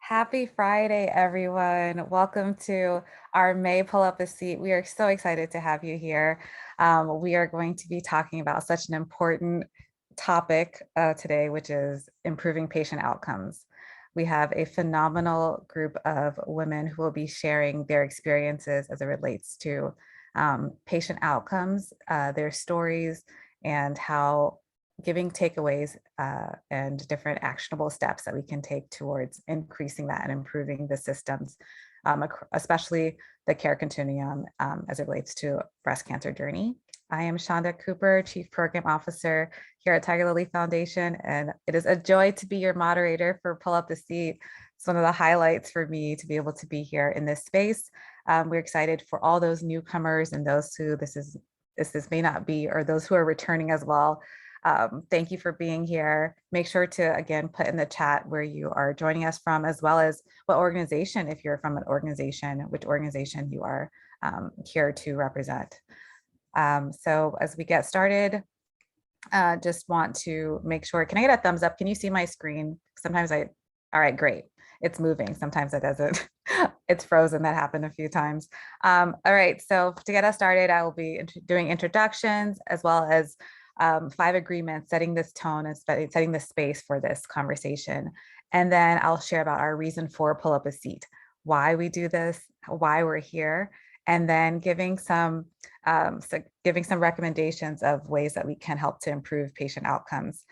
Happy Friday, everyone. Welcome to our May Pull Up a Seat. We are so excited to have you here. We are going to be talking about such an important topic today, which is improving patient outcomes. We have a phenomenal group of women who will be sharing their experiences as it relates to patient outcomes, their stories, and how giving takeaways and different actionable steps that we can take towards increasing that and improving the systems, especially the care continuum as it relates to breast cancer journey. I am Shonda Cooper, Chief Program Officer here at Tigerlily Foundation, and it is a joy to be your moderator for Pull Up the Seat. It's one of the highlights for me to be able to be here in this space. We're excited for all those newcomers and those who this may not be, or those who are returning as well. Thank you for being here. Make sure to, again, put in the chat where you are joining us from, as well as what organization, if you're from an organization, which organization you are here to represent. So as we get started, just want to make sure, can I get a thumbs up? Can you see my screen? Sometimes all right, great. It's moving. Sometimes it doesn't. It's frozen. That happened a few times. All right, so to get us started, I will be doing introductions as well as 5 agreements, setting this tone and setting the space for this conversation. And then I'll share about our reason for Pull Up a Seat, why we do this, why we're here, and then giving some recommendations of ways that we can help to improve patient outcomes,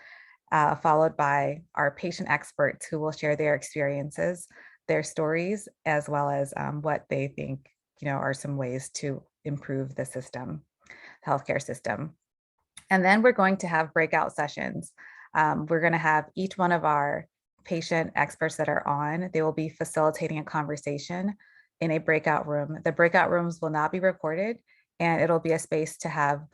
followed by our patient experts who will share their experiences, their stories, as well as what they think are some ways to improve the system, healthcare system. And then we're going to have breakout sessions. We're going to have each one of our patient experts that are on. They will be facilitating a conversation in a breakout room. The breakout rooms will not be recorded, and it'll be a space to have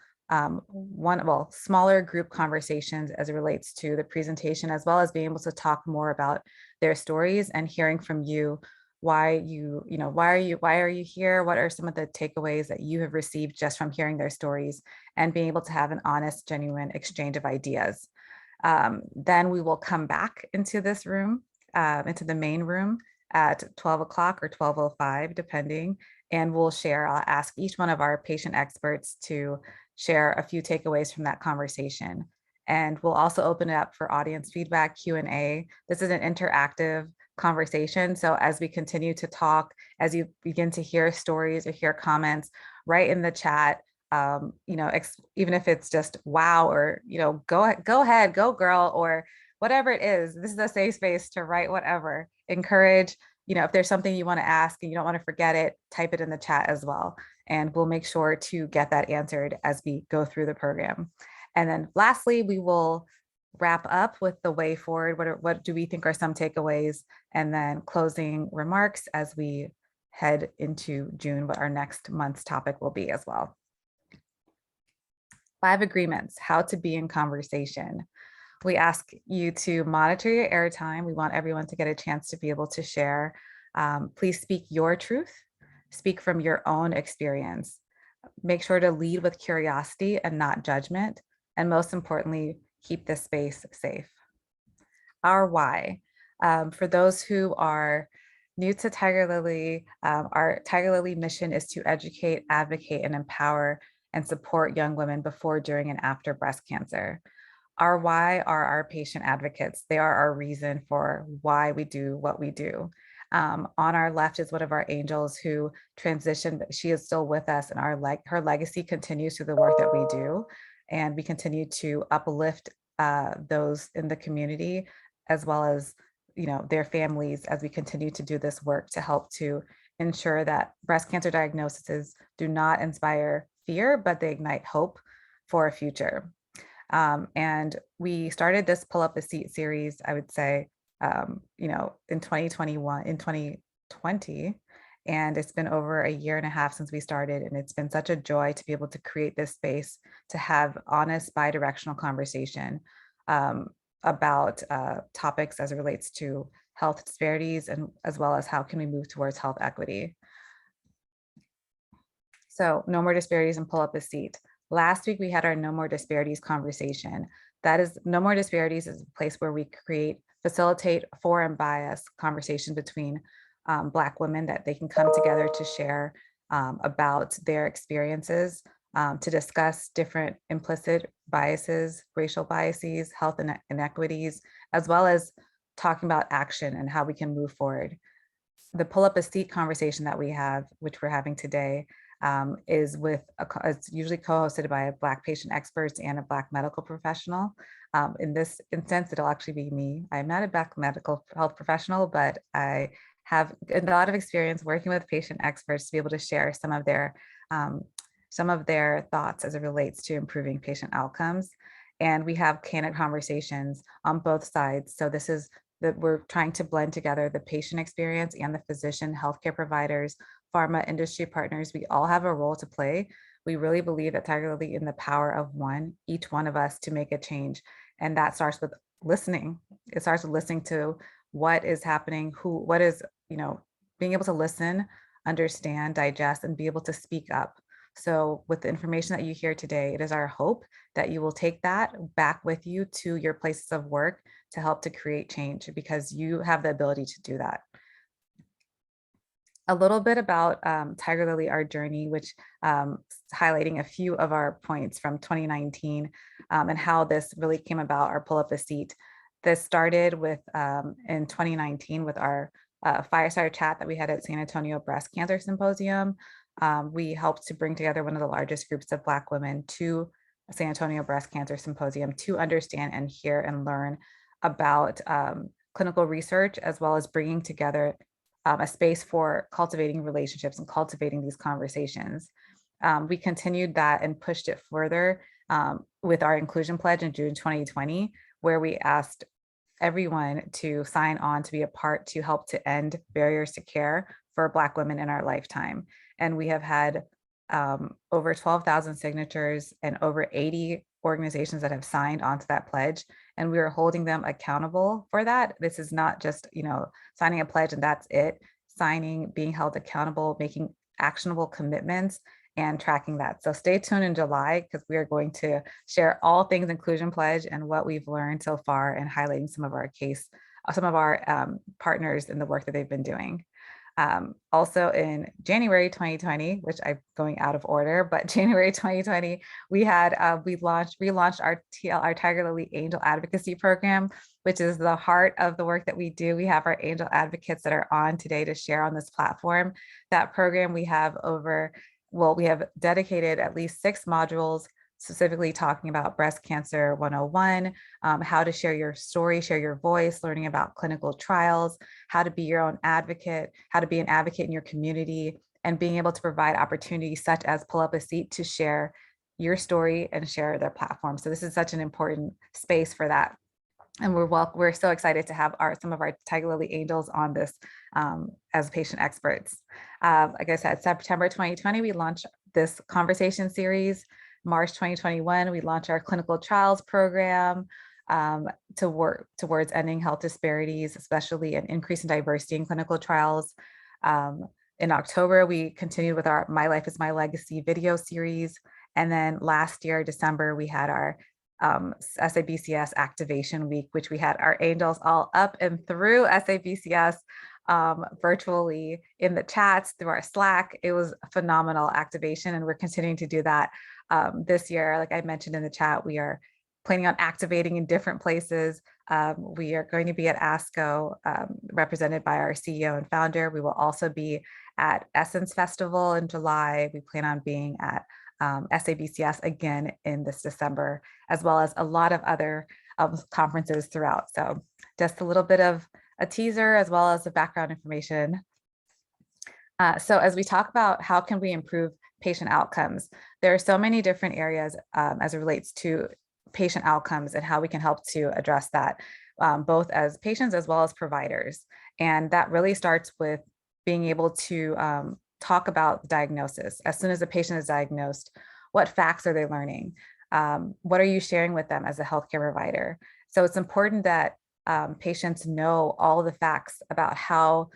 smaller group conversations as it relates to the presentation, as well as being able to talk more about their stories and hearing from you why are you here? What are some of the takeaways that you have received just from hearing their stories, and being able to have an honest, genuine exchange of ideas. Then we will come back into this room, into the main room at 12 o'clock or 12:05, depending, and we'll share. I'll ask each one of our patient experts to share a few takeaways from that conversation. And we'll also open it up for audience feedback, Q&A. This is an interactive conversation. So as we continue to talk, as you begin to hear stories or hear comments, write in the chat, even if it's just wow, or, go ahead, go girl, or whatever it is. This is a safe space to write whatever. Encourage, if there's something you want to ask and you don't want to forget it, type it in the chat as well. And we'll make sure to get that answered as we go through the program. And then lastly, we will wrap up with the way forward. What do we think are some takeaways? And then closing remarks as we head into June, what our next month's topic will be as well. 5 agreements, how to be in conversation. We ask you to monitor your airtime. We want everyone to get a chance to be able to share. Please speak your truth, speak from your own experience. Make sure to lead with curiosity and not judgment. And most importantly, keep this space safe. Our why. For those who are new to Tigerlily, our Tigerlily mission is to educate, advocate, and empower and support young women before, during, and after breast cancer. Our why are our patient advocates. They are our reason for why we do what we do. On our left is one of our angels who transitioned, but she is still with us, and her legacy continues through the work that we do. And we continue to uplift those in the community, as well as their families, as we continue to do this work to help to ensure that breast cancer diagnoses do not inspire fear, but they ignite hope for a future. And we started this Pull Up a Seat series, I would say, in 2020, and it's been over a year and a half since we started. And it's been such a joy to be able to create this space to have honest, bi-directional conversation about topics as it relates to health disparities, and as well as how can we move towards health equity. So no more disparities and Pull Up a Seat. Last week, we had our No More Disparities conversation. That is No More Disparities is a place where we facilitate for and bias conversations between Black women, that they can come together to share about their experiences, to discuss different implicit biases, racial biases, health inequities, as well as talking about action and how we can move forward. The pull up a seat conversation that we have, which we're having today, is it's usually co-hosted by a Black patient expert and a Black medical professional. In this instance, it'll actually be me. I'm not a Black medical health professional, but I have a lot of experience working with patient experts to be able to share some of their thoughts as it relates to improving patient outcomes. And we have candid conversations on both sides. So this is that we're trying to blend together the patient experience and the physician, healthcare providers, pharma industry partners. We all have a role to play. We really believe at Tigerlily in the power of each one of us, to make a change. And that starts with listening. It starts with listening to what is happening, being able to listen, understand, digest, and be able to speak up. So with the information that you hear today, it is our hope that you will take that back with you to your places of work to help to create change, because you have the ability to do that. A little bit about Tigerlily, our journey, which highlighting a few of our points from 2019 and how this really came about, our pull up a seat. This started with in 2019 with our fireside chat that we had at San Antonio Breast Cancer Symposium. We helped to bring together one of the largest groups of Black women to San Antonio Breast Cancer Symposium to understand and hear and learn about clinical research, as well as bringing together a space for cultivating relationships and cultivating these conversations. We continued that and pushed it further with our inclusion pledge in June 2020, where we asked everyone to sign on to be a part to help to end barriers to care for Black women in our lifetime. And we have had over 12,000 signatures and over 80 organizations that have signed onto that pledge, and we are holding them accountable for that. This is not just, signing a pledge and that's it. Signing, being held accountable, making actionable commitments, and tracking that. So stay tuned in July, because we are going to share all things inclusion pledge and what we've learned so far, and highlighting some of our partners in the work that they've been doing. Also in January 2020, which I'm going out of order, but January 2020, we relaunched our Tigerlily Angel Advocacy Program, which is the heart of the work that we do. We have our angel advocates that are on today to share on this platform. That program, we have dedicated at least 6 modules specifically talking about breast cancer 101, how to share your story, share your voice, learning about clinical trials, how to be your own advocate, how to be an advocate in your community, and being able to provide opportunities such as pull up a seat to share your story and share their platform. So this is such an important space for that. And we're so excited to have some of our Tigerlily Angels on this as patient experts. Like I said, September 2020, we launched this conversation series. March 2021, we launched our clinical trials program to work towards ending health disparities, especially an increase in diversity in clinical trials. In October, we continued with our My Life is My Legacy video series. And then last year, December, we had our SABCS Activation Week, which we had our angels all up and through SABCS virtually in the chats, through our Slack. It was a phenomenal activation, and we're continuing to do that this year. Like I mentioned in the chat, we are planning on activating in different places. We are going to be at ASCO, represented by our CEO and founder. We will also be at Essence Festival in July. We plan on being at SABCS again in this December, as well as a lot of other conferences throughout. So just a little bit of a teaser, as well as the background information. So as we talk about how can we improve patient outcomes, there are so many different areas as it relates to patient outcomes and how we can help to address that, both as patients as well as providers. And that really starts with being able to talk about diagnosis. As soon as a patient is diagnosed, what facts are they learning? What are you sharing with them as a healthcare provider? So it's important that patients know all the facts about how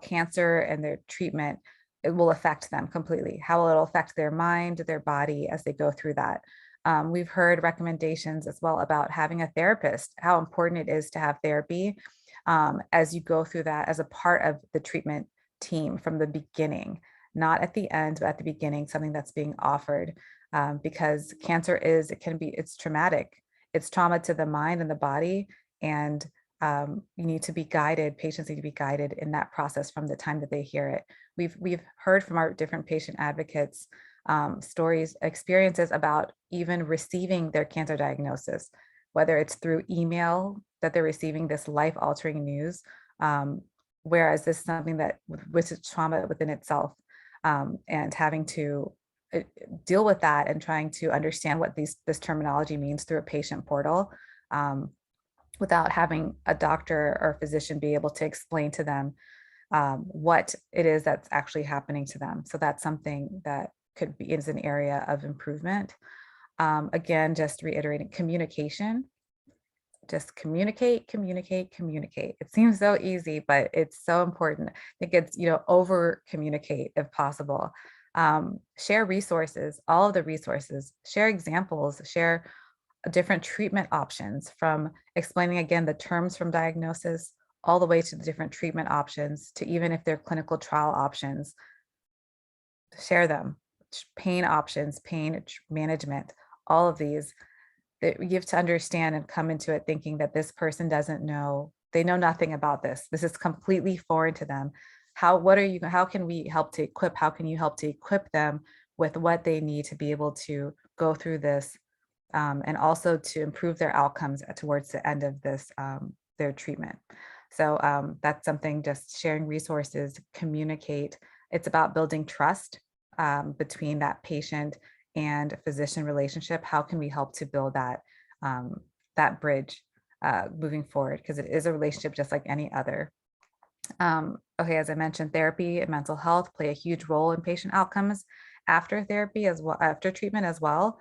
cancer and their treatment, it will affect them completely, how it'll affect their mind, their body as they go through that. We've heard recommendations as well about having a therapist, how important it is to have therapy as you go through that as a part of the treatment team from the beginning, not at the end, but at the beginning, something that's being offered because cancer it's traumatic. It's trauma to the mind and the body. And you need to be guided, patients need to be guided in that process from the time that they hear it. We've heard from our different patient advocates stories, experiences about even receiving their cancer diagnosis, whether it's through email that they're receiving this life-altering news, whereas this is something that which is trauma within itself, and having to deal with that and trying to understand what this terminology means through a patient portal, without having a doctor or physician be able to explain to them what it is that's actually happening to them. So that's something that is an area of improvement. Again, just reiterating communication, just communicate. It seems so easy, but it's so important. I think it's, over communicate if possible. Share resources, all of the resources, share examples, share different treatment options, from explaining again the terms from diagnosis all the way to the different treatment options, to even if they're clinical trial options, share them. Pain options, pain management, all of these, that you have to understand and come into it thinking that this person doesn't know, they know nothing about this. This is completely foreign to them. How can we help to equip, how can you help to equip them with what they need to be able to go through this, and also to improve their outcomes towards the end of this, their treatment. So that's something, just sharing resources, communicate. It's about building trust between that patient and physician relationship. How can we help to build that, that bridge moving forward? Because it is a relationship just like any other. Okay, as I mentioned, therapy and mental health play a huge role in patient outcomes after therapy as well, after treatment as well.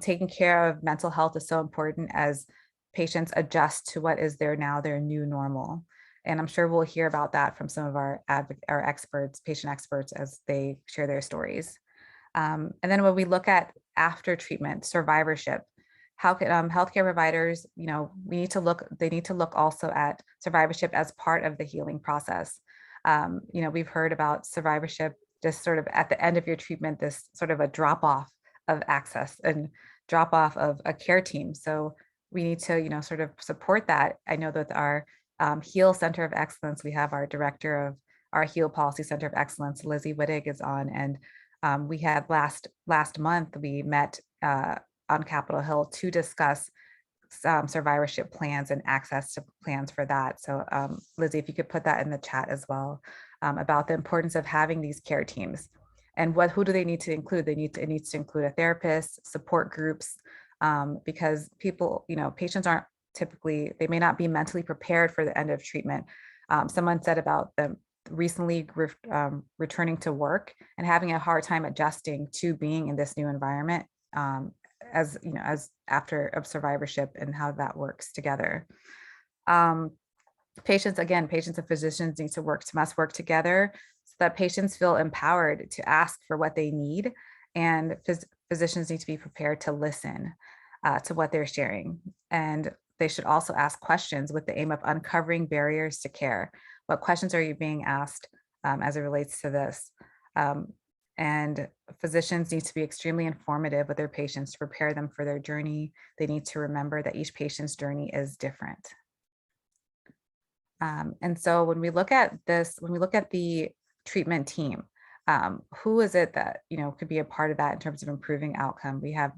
Taking care of mental health is so important as patients adjust to what is their new normal. And I'm sure we'll hear about that from some of our experts, patient experts, as they share their stories. And then when we look at after treatment survivorship, how can healthcare providers, they need to look also at survivorship as part of the healing process. We've heard about survivorship just sort of at the end of your treatment, this sort of a drop off of access and drop off of a care team. So we need to, sort of support that. I know that our HEAL Center of Excellence, we have our director of our HEAL Policy Center of Excellence, Lizzie Wittig, is on, and we had last month, we met on Capitol Hill to discuss survivorship plans and access to plans for that. So Lizzie, if you could put that in the chat as well, about the importance of having these care teams. And who do they need to include? It needs to include a therapist, support groups, because patients aren't typically, they may not be mentally prepared for the end of treatment. Someone said about them recently returning to work and having a hard time adjusting to being in this new environment, as after of survivorship, and how that works together. Patients and physicians must work together so that patients feel empowered to ask for what they need, and physicians need to be prepared to listen to what they're sharing. And they should also ask questions with the aim of uncovering barriers to care. What questions are you being asked as it relates to this? And physicians need to be extremely informative with their patients to prepare them for their journey. They need to remember that each patient's journey is different. And so when we look at the treatment team, who is it that could be a part of that in terms of improving outcome? We have,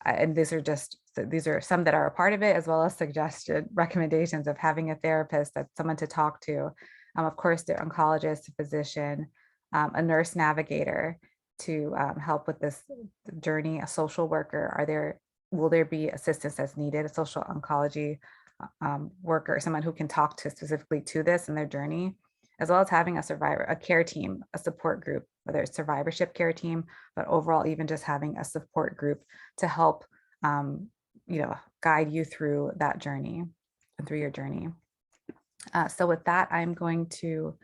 and these are some that are a part of it, as well as suggested recommendations of having a therapist, that's someone to talk to. Of course, the oncologist, a physician, a nurse navigator to help with this journey, a social worker. Will there be assistance that's needed, a social oncology worker, someone who can talk to specifically to this in their journey, as well as having a care team, a support group, whether it's survivorship care team, but overall, even just having a support group to help, guide you through that journey and through your journey. So with that, I'm going to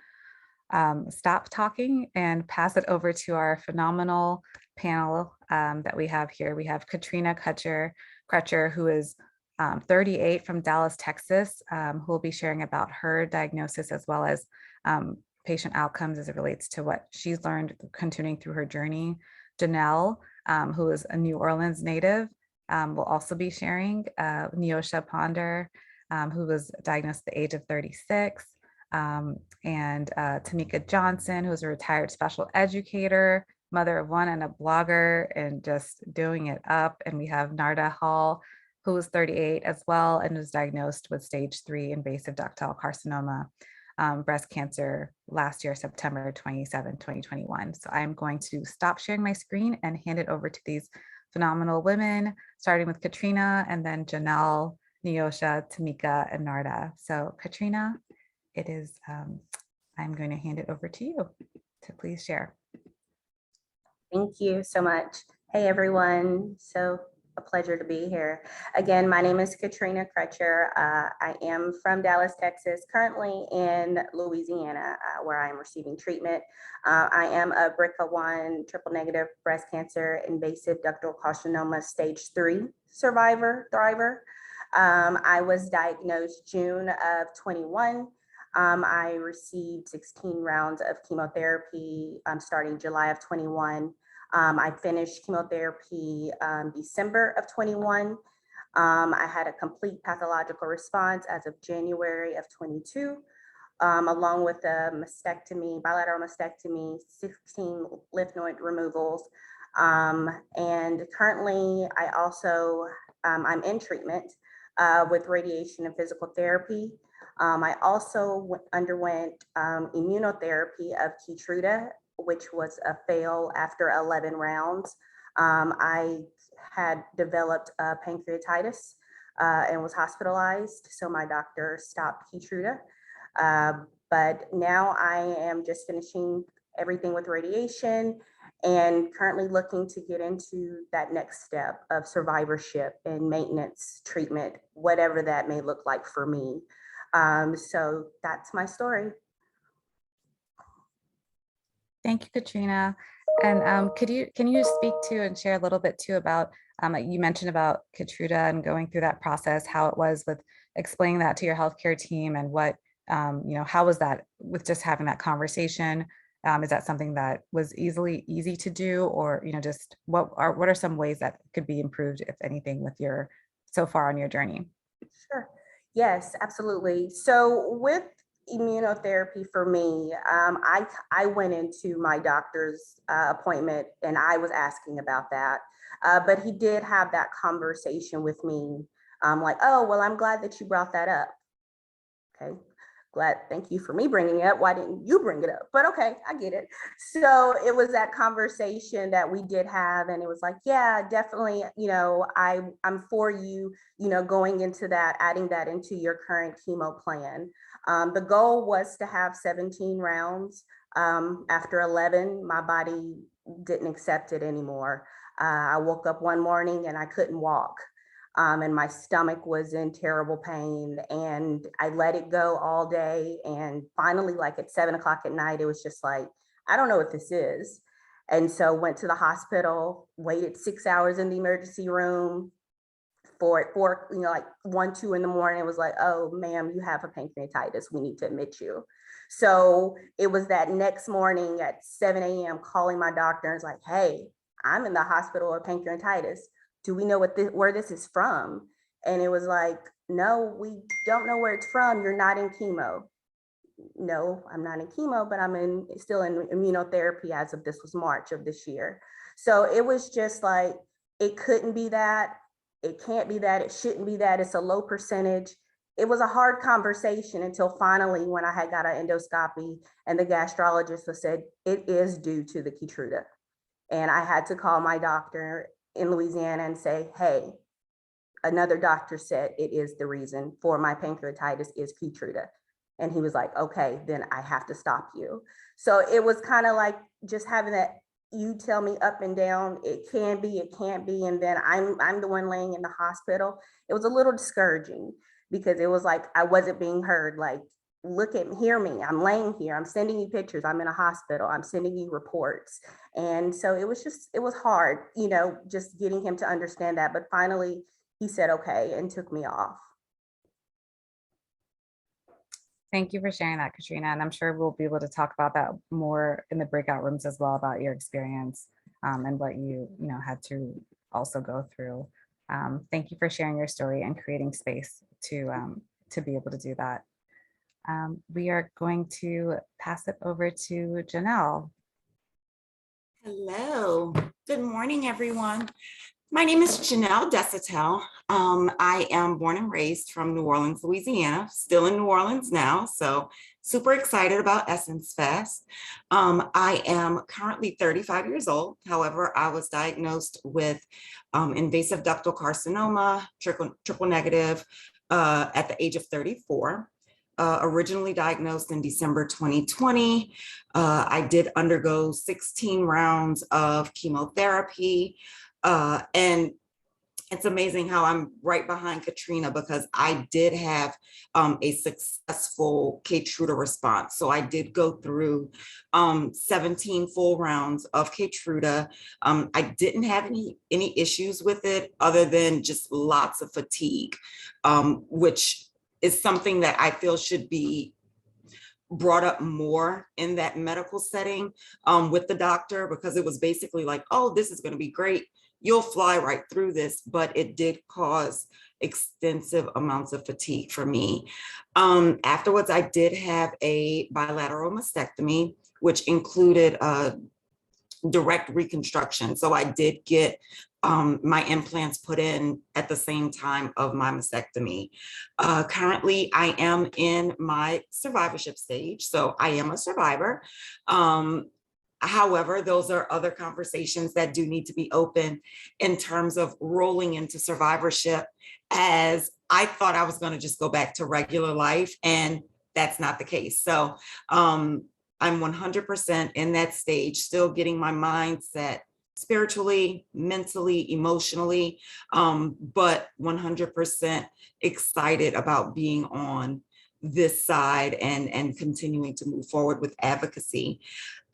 stop talking and pass it over to our phenomenal panel that we have here. We have Katrina Crutcher, who is 38 from Dallas, Texas, who will be sharing about her diagnosis as well as patient outcomes as it relates to what she's learned continuing through her journey. Jonell, who is a New Orleans native, will also be sharing. Neosho Ponder, who was diagnosed at the age of 36. And Tameka Johnson, who's a retired special educator, mother of one and a blogger, and just doing it up. And we have Narda Hall, who was 38 as well and was diagnosed with stage 3 invasive ductal carcinoma, breast cancer last year, September 27, 2021. So I'm going to stop sharing my screen and hand it over to these phenomenal women, starting with Katrina and then Janelle, Neosho, Tameka, and Narda. So Katrina, it is, I'm going to hand it over to you to please share. Thank you so much. Hey, everyone. So a pleasure to be here. Again, my name is Katrina Crutcher. I am from Dallas, Texas, currently in Louisiana, where I am receiving treatment. I am a BRCA1 triple negative breast cancer invasive ductal carcinoma stage 3 survivor, thriver. I was diagnosed June of 21. I received 16 rounds of chemotherapy starting July of 21. I finished chemotherapy December of 21. I had a complete pathological response as of January of 22, along with a mastectomy, bilateral mastectomy, 16 lymph node removals. And currently I also, I'm in treatment with radiation and physical therapy. I also underwent immunotherapy of Keytruda, which was a fail after 11 rounds. I had developed pancreatitis and was hospitalized, so my doctor stopped Keytruda. But now I am just finishing everything with radiation and currently looking to get into that next step of survivorship and maintenance treatment, whatever that may look like for me. So that's my story. Thank you, Katrina. And can you speak to and share a little bit too about, you mentioned about Keytruda and going through that process, how it was with explaining that to your healthcare team and what, how was that with just having that conversation? Is that something that was easy to do, or, just what are some ways that could be improved, if anything, with your so far on your journey? Sure. Yes, absolutely. So with immunotherapy for me, I went into my doctor's appointment and I was asking about that, but he did have that conversation with me, like, oh, well, I'm glad that you brought that up. Okay, thank you for me bringing it up. Why didn't you bring it up? But okay, I get it. So it was that conversation that we did have, and it was like, yeah, definitely, I'm for you, going into that, adding that into your current chemo plan. The goal was to have 17 rounds. After 11, my body didn't accept it anymore. I woke up one morning and I couldn't walk. And my stomach was in terrible pain, and I let it go all day. And finally, like at 7 o'clock at night, it was just like, I don't know what this is. And so went to the hospital, waited 6 hours in the emergency room for 1, 2 in the morning. It was like, oh, ma'am, you have a pancreatitis. We need to admit you. So it was that next morning at 7 a.m. calling my doctor and it's like, hey, I'm in the hospital with pancreatitis. Do we know where this is from? And it was like, no, we don't know where it's from. You're not in chemo. No, I'm not in chemo, but I'm still in immunotherapy as of this was March of this year. So it was just like, it couldn't be that. It can't be that. It shouldn't be that. It's a low percentage. It was a hard conversation until finally when I had got an endoscopy and the gastrologist said, it is due to the Keytruda. And I had to call my doctor in Louisiana and say, hey, another doctor said it is the reason for my pancreatitis is Keytruda. And he was like, okay, then I have to stop you. So it was kind of like just having that, you tell me up and down, it can be, it can't be. And then I'm the one laying in the hospital. It was a little discouraging because it was like, I wasn't being heard. Like, look at me, hear me. I'm laying here. I'm sending you pictures. I'm in a hospital. I'm sending you reports. And so it was hard, just getting him to understand that. But finally, he said, okay, and took me off. Thank you for sharing that, Katrina. And I'm sure we'll be able to talk about that more in the breakout rooms as well, about your experience and what you had to also go through. Thank you for sharing your story and creating space to be able to do that. We are going to pass it over to Janelle. Hello, good morning, everyone. My name is Janelle Decitel. I am born and raised from New Orleans, Louisiana, still in New Orleans now, so super excited about Essence Fest. I am currently 35 years old. However, I was diagnosed with invasive ductal carcinoma, triple negative, at the age of 34. Originally diagnosed in December 2020. I did undergo 16 rounds of chemotherapy. And it's amazing how I'm right behind Katrina, because I did have a successful Keytruda response. So I did go through 17 full rounds of Keytruda. I didn't have any issues with it other than just lots of fatigue, which is something that I feel should be brought up more in that medical setting with the doctor, because it was basically like, oh, this is going to be great. You'll fly right through this, but it did cause extensive amounts of fatigue for me. Afterwards, I did have a bilateral mastectomy, which included direct reconstruction. So I did get my implants put in at the same time of my mastectomy. Currently, I am in my survivorship stage, so I am a survivor. However, those are other conversations that do need to be open in terms of rolling into survivorship, as I thought I was going to just go back to regular life, and that's not the case. So I'm 100% in that stage, still getting my mindset spiritually, mentally, emotionally, but 100% excited about being on this side and continuing to move forward with advocacy.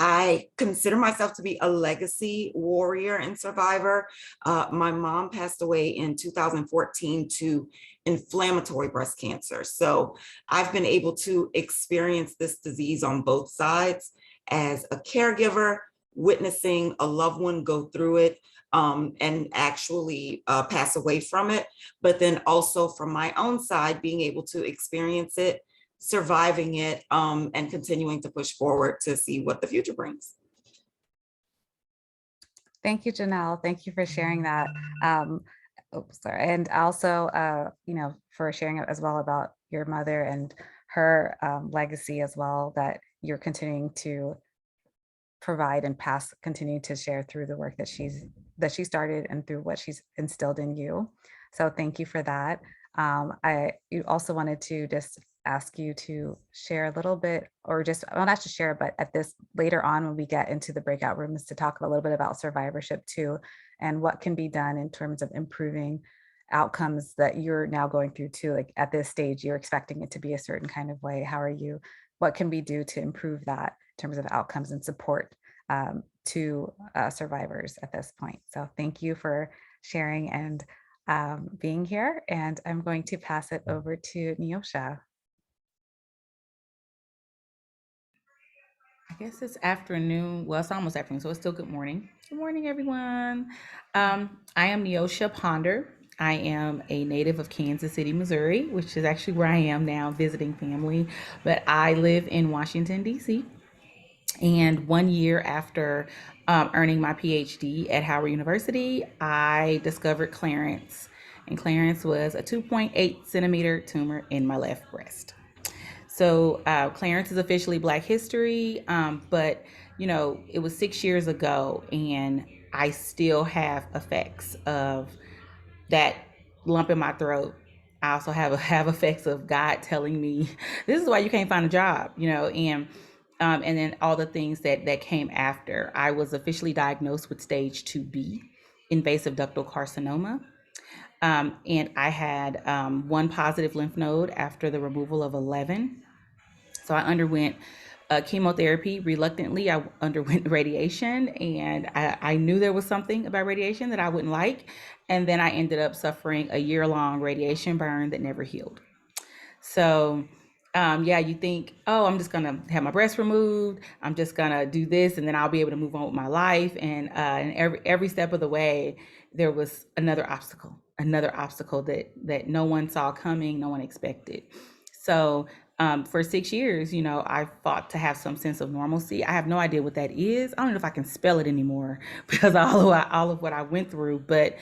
I consider myself to be a legacy warrior and survivor. My mom passed away in 2014 to inflammatory breast cancer. So I've been able to experience this disease on both sides as a caregiver, witnessing a loved one go through it and actually pass away from it. But then also from my own side, being able to experience it, surviving it, and continuing to push forward to see what the future brings. Thank you, Janelle. Thank you for sharing that. Sorry. And also, for sharing as well about your mother and her legacy as well, that you're continuing to provide and continue to share through the work that she started and through what she's instilled in you. So thank you for that. You also wanted to just ask you to share a little bit, or just, well, not to share, but at this later on when we get into the breakout rooms, to talk a little bit about survivorship too, and what can be done in terms of improving outcomes that you're now going through too. Like at this stage, you're expecting it to be a certain kind of way. What can we do to improve that in terms of outcomes and support to survivors at this point? So thank you for sharing and being here. And I'm going to pass it over to Neosho. I guess it's afternoon. Well, it's almost afternoon, so it's still good morning. Good morning, everyone. I am Neosho Ponder. I am a native of Kansas City, Missouri, which is actually where I am now visiting family. But I live in Washington, D.C. And 1 year after earning my PhD at Howard University, I discovered Clarence. And Clarence was a 2.8 centimeter tumor in my left breast. So Clarence is officially Black History, but it was 6 years ago, and I still have effects of that lump in my throat. I also have effects of God telling me this is why you can't find a job, and then all the things that came after. I was officially diagnosed with stage 2B, invasive ductal carcinoma. And I had one positive lymph node after the removal of 11. So I underwent chemotherapy reluctantly. I underwent radiation, and I knew there was something about radiation that I wouldn't like. And then I ended up suffering a year-long radiation burn that never healed. So, yeah, you think, oh, I'm just gonna have my breast removed. I'm just gonna do this, and then I'll be able to move on with my life. And every step of the way, there was another obstacle that no one saw coming, no one expected. So, for 6 years, I fought to have some sense of normalcy. I have no idea what that is. I don't know if I can spell it anymore because all of what I went through. But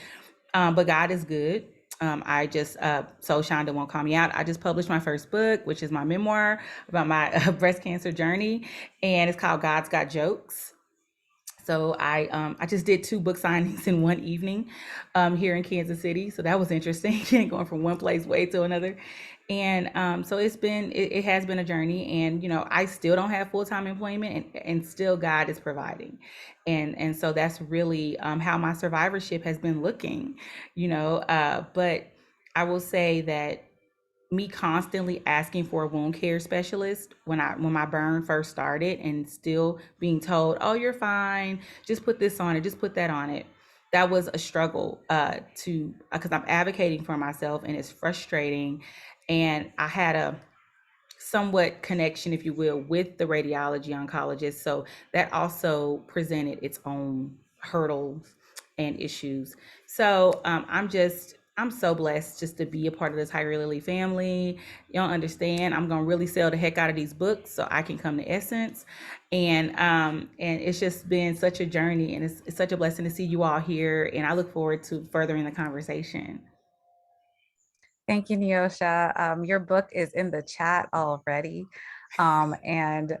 God is good. I just, so Shonda won't call me out. I just published my first book, which is my memoir about my breast cancer journey, and it's called God's Got Jokes. So I just did 2 book signings in one evening here in Kansas City. So that was interesting, going from one place way to another. And so it has been a journey, and I still don't have full-time employment, and still God is providing, and so that's really how my survivorship has been looking, but I will say that me constantly asking for a wound care specialist when my burn first started, and still being told, oh, you're fine, just put this on it, just put that on it, that was a struggle to because I'm advocating for myself, and it's frustrating. And I had a somewhat connection, if you will, with the radiology oncologist, so that also presented its own hurdles and issues. So I'm so blessed just to be a part of the Tigerlily family. You don't understand. I'm gonna really sell the heck out of these books so I can come to Essence, and it's just been such a journey, and it's such a blessing to see you all here. And I look forward to furthering the conversation. Thank you, Neosha. Your book is in the chat already. And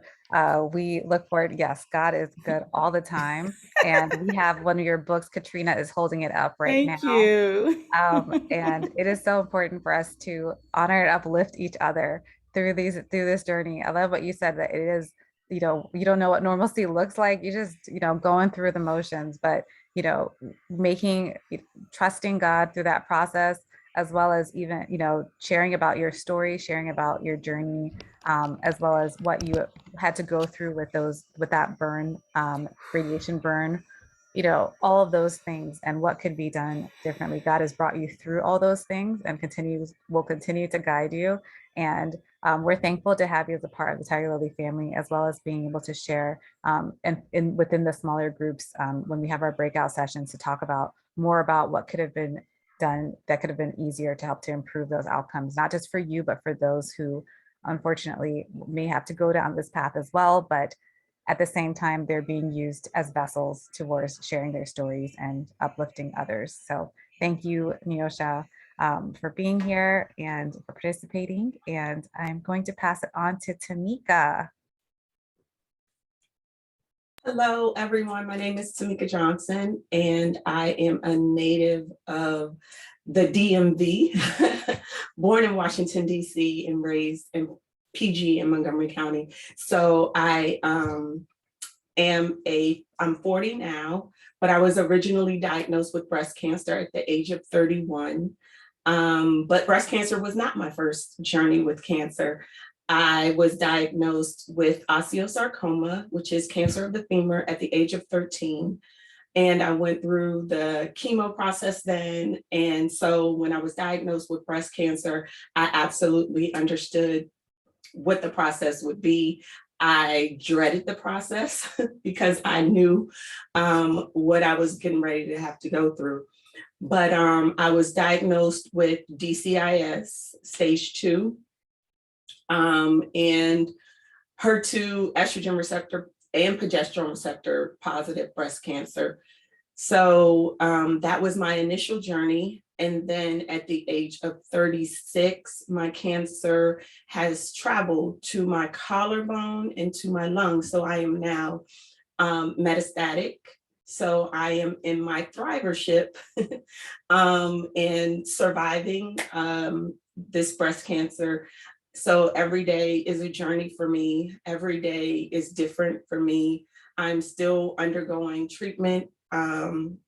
we look forward. Yes, God is good all the time. And we have one of your books, Katrina is holding it up right now. Thank you. And it is so important for us to honor and uplift each other through this journey. I love what you said, that it is, you don't know what normalcy looks like. You just, going through the motions, but making trusting God through that process, as well as even, sharing about your story, sharing about your journey, as well as what you had to go through with that burn, radiation burn, all of those things and what could be done differently. God has brought you through all those things and will continue to guide you. And we're thankful to have you as a part of the Tigerlily family, as well as being able to share and within the smaller groups when we have our breakout sessions to talk about more about what could have been done that could have been easier to help to improve those outcomes, not just for you, but for those who unfortunately may have to go down this path as well. But at the same time, they're being used as vessels towards sharing their stories and uplifting others. So thank you, Neosha, for being here and for participating. And I'm going to pass it on to Tameka. Hello, everyone. My name is Tameka Johnson, and I am a native of the DMV, born in Washington, D.C., and raised in PG in Montgomery County. So I'm 40 now, but I was originally diagnosed with breast cancer at the age of 31. But breast cancer was not my first journey with cancer. I was diagnosed with osteosarcoma, which is cancer of the femur, at the age of 13. And I went through the chemo process then. And so when I was diagnosed with breast cancer, I absolutely understood what the process would be. I dreaded the process because I knew what I was getting ready to have to go through. But I was diagnosed with DCIS stage 2. And HER2, estrogen receptor and progesterone receptor positive breast cancer. So that was my initial journey. And then at the age of 36, my cancer has traveled to my collarbone and to my lungs. So I am now metastatic. So I am in my thrivership and surviving this breast cancer. So every day is a journey for me. Every day is different for me. I'm still undergoing treatment. And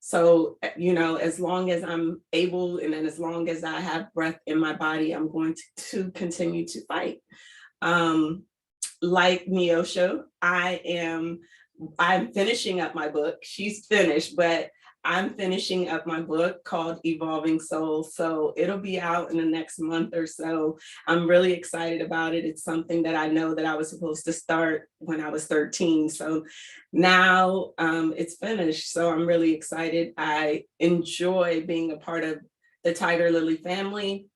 So, as long as I'm able and then as long as I have breath in my body, I'm going to continue to fight. Like Neosho, I'm finishing up my book. She's finished, but I'm finishing up my book called Evolving Soul. So it'll be out in the next month or so. I'm really excited about it. It's something that I know that I was supposed to start when I was 13. So now it's finished. So I'm really excited. I enjoy being a part of the Tigerlily family.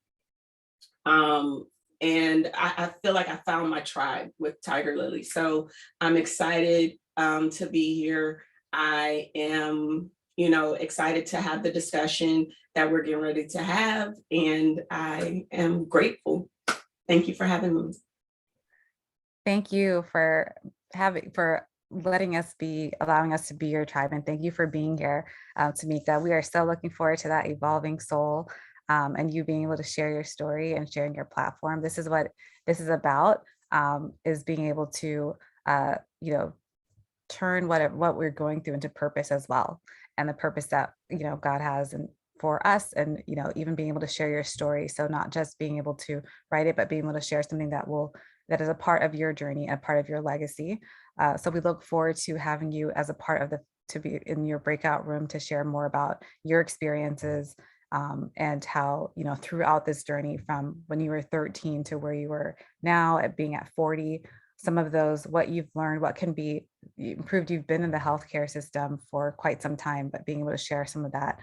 And I feel like I found my tribe with Tigerlily. So I'm excited to be here. I am, excited to have the discussion that we're getting ready to have. And I am grateful. Thank you for having me. Thank you for allowing us to be your tribe. And thank you for being here, Tameka. We are so looking forward to that evolving soul. And you being able to share your story and sharing your platform. This is what this is about, is being able to, turn what we're going through into purpose as well. And the purpose that, God has and for us, and, even being able to share your story. So not just being able to write it, but being able to share something that is a part of your journey, a part of your legacy. So we look forward to having you as a part of to be in your breakout room to share more about your experiences, and how, throughout this journey from when you were 13 to where you were now at being at 40, some of those, what you've learned, what can be improved. You've been in the healthcare system for quite some time, but being able to share some of that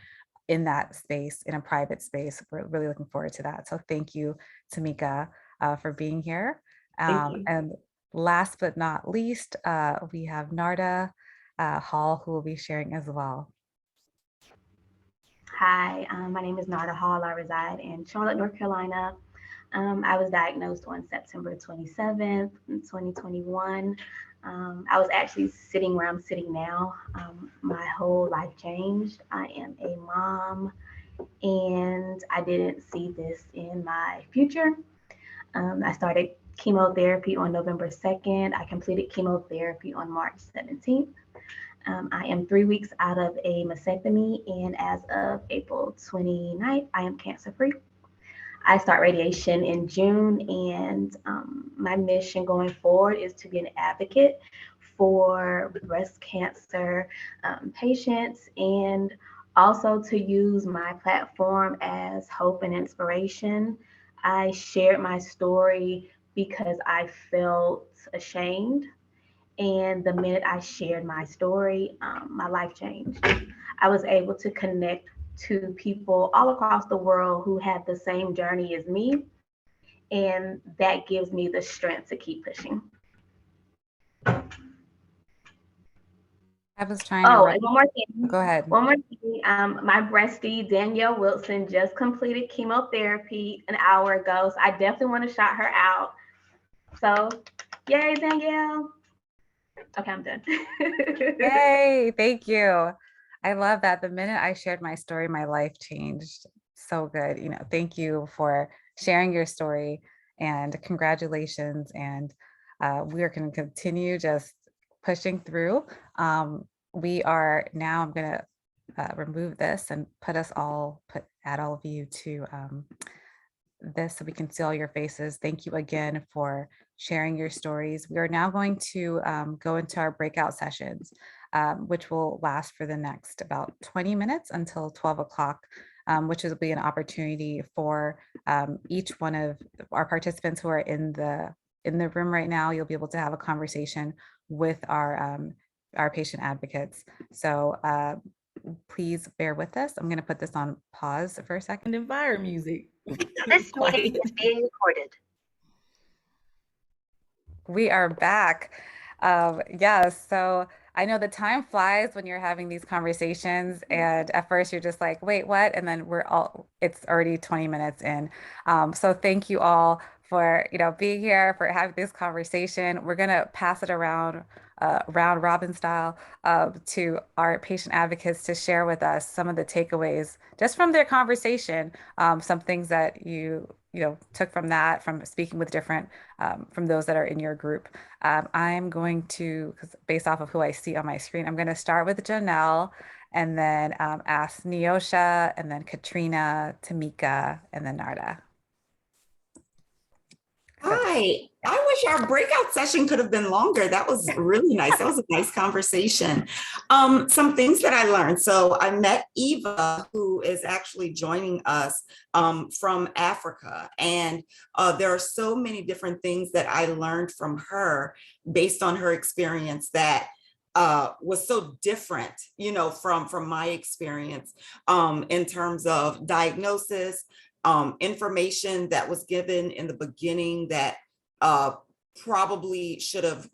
in that space, in a private space, we're really looking forward to that. So thank you, Tameka, for being here. And last but not least, we have Narda Hall, who will be sharing as well. Hi, my name is Narda Hall. I reside in Charlotte, North Carolina. I was diagnosed on September 27th, 2021. I was actually sitting where I'm sitting now. My whole life changed. I am a mom, and I didn't see this in my future. I started chemotherapy on November 2nd. I completed chemotherapy on March 17th. I am 3 weeks out of a mastectomy, and as of April 29th, I am cancer-free. I start radiation in June, and my mission going forward is to be an advocate for breast cancer patients, and also to use my platform as hope and inspiration. I shared my story because I felt ashamed. And the minute I shared my story, my life changed. I was able to connect to people all across the world who had the same journey as me. And that gives me the strength to keep pushing. I was trying and to. one more thing. Go ahead. One more thing. My bestie, Danielle Wilson, just completed chemotherapy an hour ago. So I definitely want to shout her out. So, yay, Danielle. Okay, I'm done. Yay, thank you. I love that. The minute I shared my story, my life changed. So good. Thank you for sharing your story, and congratulations. And we are going to continue just pushing through. We are now, I'm going to remove this and add all of you to this so we can see all your faces. Thank you again for sharing your stories. We are now going to go into our breakout sessions, which will last for the next about 20 minutes until 12 o'clock, which will be an opportunity for each one of our participants who are in the room right now. You'll be able to have a conversation with our patient advocates. So please bear with us. I'm going to put this on pause for a second. And fire music. This meeting is being recorded. We are back. Yes, so I know the time flies when you're having these conversations, and at first you're just like, wait, what? And then it's already 20 minutes in. So thank you all for being here, for having this conversation. We're gonna pass it around round robin style to our patient advocates to share with us some of the takeaways just from their conversation, some things that you took from that, from speaking with different, from those that are in your group. I'm going to, because based off of who I see on my screen, I'm going to start with Jonell, and then ask Neosha, and then Katrina, Tameka, and then Narda. Hi, I wish our breakout session could have been longer. That was really nice. That was a nice conversation. Some things that I learned. So I met Eva, who is actually joining us from Africa. And there are so many different things that I learned from her based on her experience that was so different, from my experience in terms of diagnosis, information that was given in the beginning that probably should have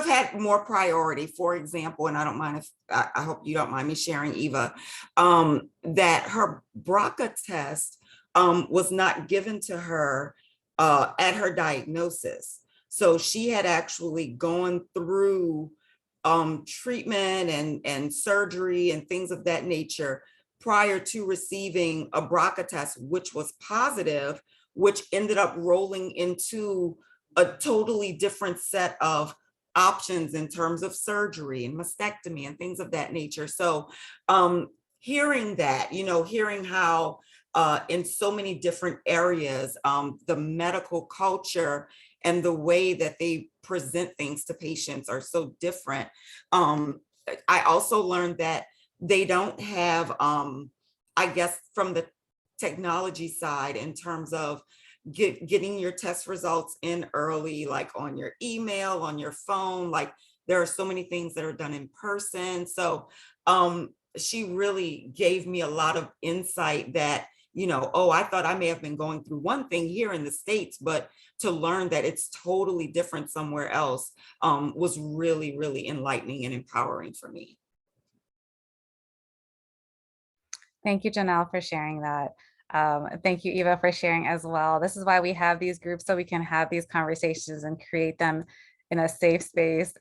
had more priority. For example, and I don't mind if I hope you don't mind me sharing, Eva, that her BRCA test was not given to her at her diagnosis. So she had actually gone through treatment and surgery and things of that nature prior to receiving a BRCA test, which was positive, which ended up rolling into a totally different set of options in terms of surgery and mastectomy and things of that nature. So hearing that, hearing how in so many different areas, the medical culture and the way that they present things to patients are so different. I also learned that they don't have, I guess, from the technology side in terms of getting your test results in early, like on your email, on your phone, like there are so many things that are done in person. So she really gave me a lot of insight that, I thought I may have been going through one thing here in the States, but to learn that it's totally different somewhere else was really, really enlightening and empowering for me. Thank you, Janelle, for sharing that. Thank you, Eva, for sharing as well. This is why we have these groups, so we can have these conversations and create them in a safe space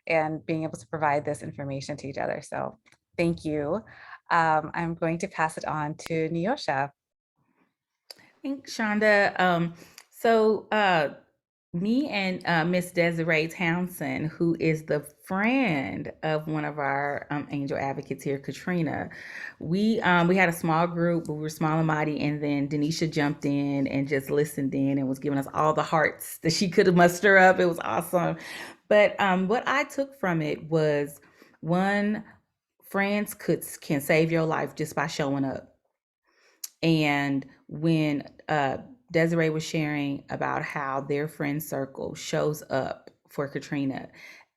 and being able to provide this information to each other. So thank you. I'm going to pass it on to Neosha. Thanks, Shonda. Me and Miss Desiree Townsend, who is the friend of one of our angel advocates here, Katrina, we had a small group, but we were small and mighty, and then Denisha jumped in and just listened in and was giving us all the hearts that she could muster up. It was awesome. But what I took from it was, one, friends can save your life just by showing up. And when Desiree was sharing about how their friend circle shows up for Katrina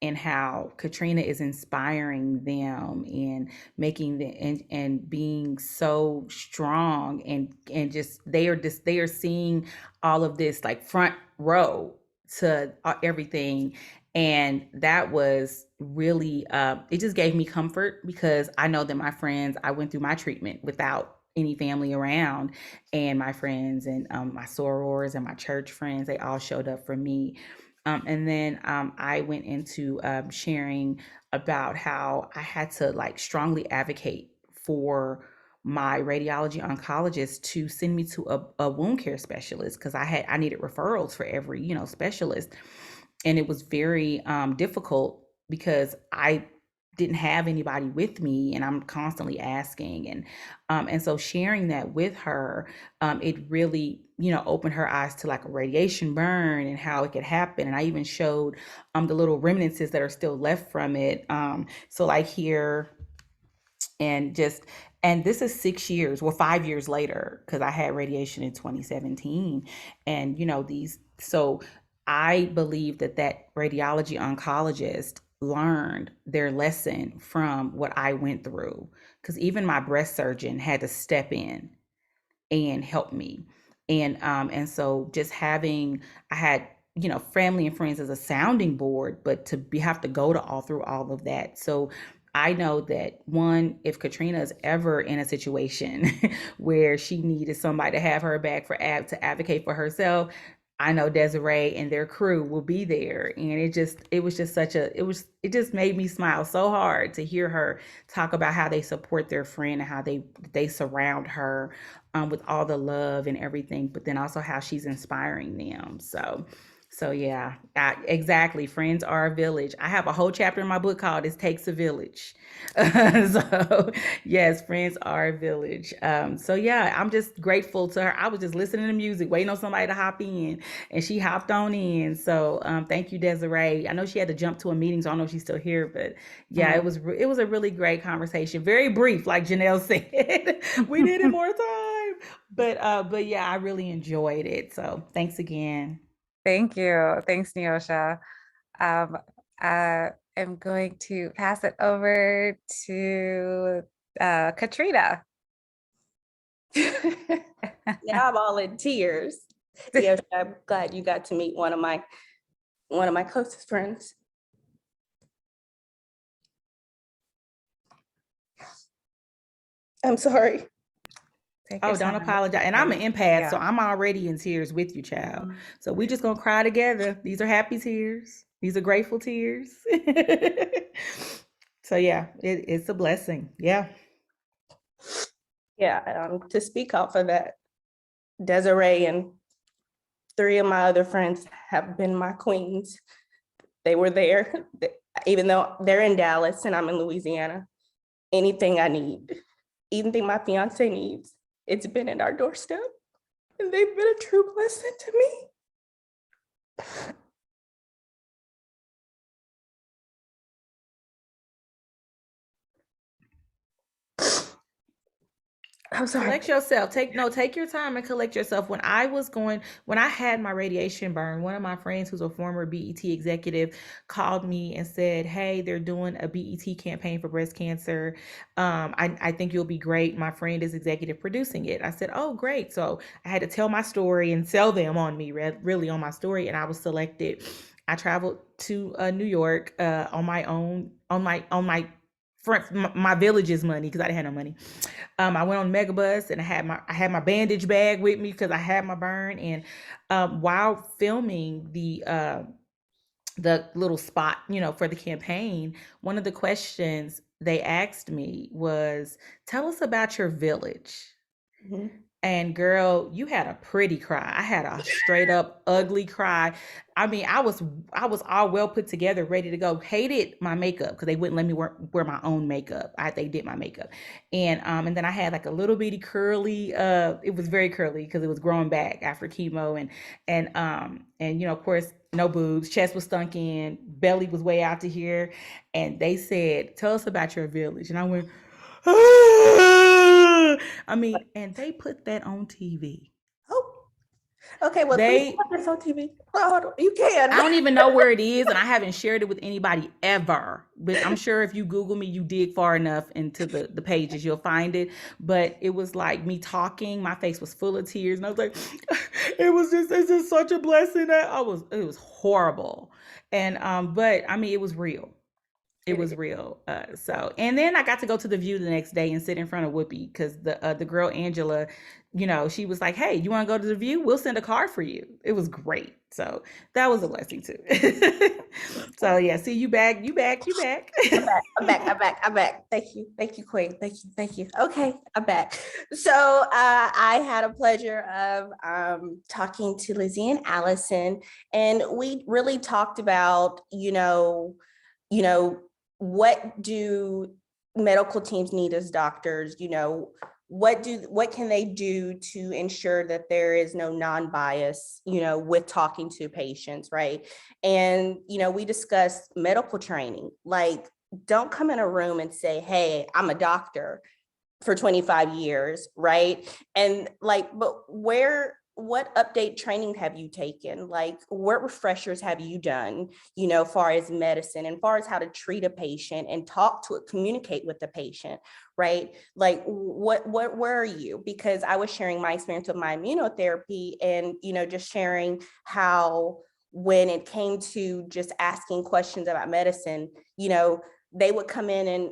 and how Katrina is inspiring them and making the and being so strong and just they are seeing all of this like front row to everything. And that was really it just gave me comfort, because I know that my friends, I went through my treatment without any family around, and my friends and my sorors and my church friends, they all showed up for me. And then I went into sharing about how I had to like strongly advocate for my radiology oncologist to send me to a wound care specialist, because I needed referrals for every specialist, and it was very difficult because I didn't have anybody with me, and I'm constantly asking, and so sharing that with her, it really opened her eyes to like a radiation burn and how it could happen. And I even showed the little remnants that are still left from it. So like here, and this is 6 years, well 5 years later, because I had radiation in 2017, and so I believe that radiology oncologist learned their lesson from what I went through, because even my breast surgeon had to step in and help me. And so just having, I had family and friends as a sounding board, but have to go to through all of that. So I know that, one, if Katrina is ever in a situation where she needed somebody to have her back to advocate for herself, I know Desiree and their crew will be there. And it just made me smile so hard to hear her talk about how they support their friend and how they surround her with all the love and everything, but then also how she's inspiring them. So So yeah, exactly. Friends are a village. I have a whole chapter in my book called "It Takes a Village." So yes, friends are a village. So yeah, I'm just grateful to her. I was just listening to music, waiting on somebody to hop in, and she hopped on in. So thank you, Desiree. I know she had to jump to a meeting, so I don't know if she's still here, but yeah, Mhm. it was a really great conversation. Very brief, like Janelle said. We needed more time, but yeah, I really enjoyed it. So thanks again. Thank you. Thanks, Neosha. Um, I'm going to pass it over to Katrina. Now I'm all in tears. Yeah, I'm glad you got to meet one of my closest friends. I'm sorry. Take your Oh, don't time. apologize. And I'm an empath, so Yeah. I'm already in tears with you, child. So we just gonna cry together. These are happy tears. These are grateful tears. So yeah, it's a blessing. Yeah. Yeah, to speak off of that, Desiree and three of my other friends have been my queens. They were there, even though they're in Dallas and I'm in Louisiana. Anything I need, anything my fiance needs, it's been at our doorstep. And they've been a true blessing to me. I'm sorry. Collect yourself. Take your time and collect yourself. When I had my radiation burn, one of my friends who's a former BET executive called me and said, "Hey, they're doing a BET campaign for breast cancer. I think you'll be great. My friend is executive producing it." I said, "Oh, great." So I had to tell my story and sell them on me, really on my story, and I was selected. I traveled to New York on my own, on my front, my village's money because I didn't have no money. I went on Megabus and I had my bandage bag with me because I had my burn. And while filming the little spot, for the campaign, one of the questions they asked me was, "Tell us about your village." Mhm. And girl, you had a pretty cry. I had a straight up ugly cry. I mean, I was all well put together, ready to go. Hated my makeup because they wouldn't let me wear my own makeup. They did my makeup, and then I had like a little bitty curly. It was very curly because it was growing back after chemo, and of course no boobs. Chest was stunk in, belly was way out to here, and they said, "Tell us about your village," and I went. I mean, and they put that on TV. Oh, okay. Well, please They, put this on TV. Oh, you I can. don't even know where it is, and I haven't shared it with anybody ever. But I'm sure if you Google me, you dig far enough into the pages, you'll find it. But it was like me talking. My face was full of tears, and I was like, it's just such a blessing that it was horrible. And but I mean, it was real. It It was is. real. And then I got to go to the View the next day and sit in front of Whoopi because the girl Angela, she was like, "Hey, you want to go to the View? We'll send a car for you." It was great. So that was a blessing too. So yeah, see you back, you back, you back. I'm back. I'm back. I'm back. I'm back. Thank you. Thank you, Queen. Thank you. Thank you. Okay, I'm back. So I had a pleasure of talking to Lizzie and Allison, and we really talked about, you know, what do medical teams need as doctors? What can they do to ensure that there is no non-bias, with talking to patients, right? And we discussed medical training. Like, don't come in a room and say, "Hey, I'm a doctor for 25 years," right? And like, but what update training have you taken? Like, what refreshers have you done, far as medicine and far as how to treat a patient and talk to it, communicate with the patient, right? Like, where are you? Because I was sharing my experience with my immunotherapy and, just sharing how when it came to just asking questions about medicine, they would come in and,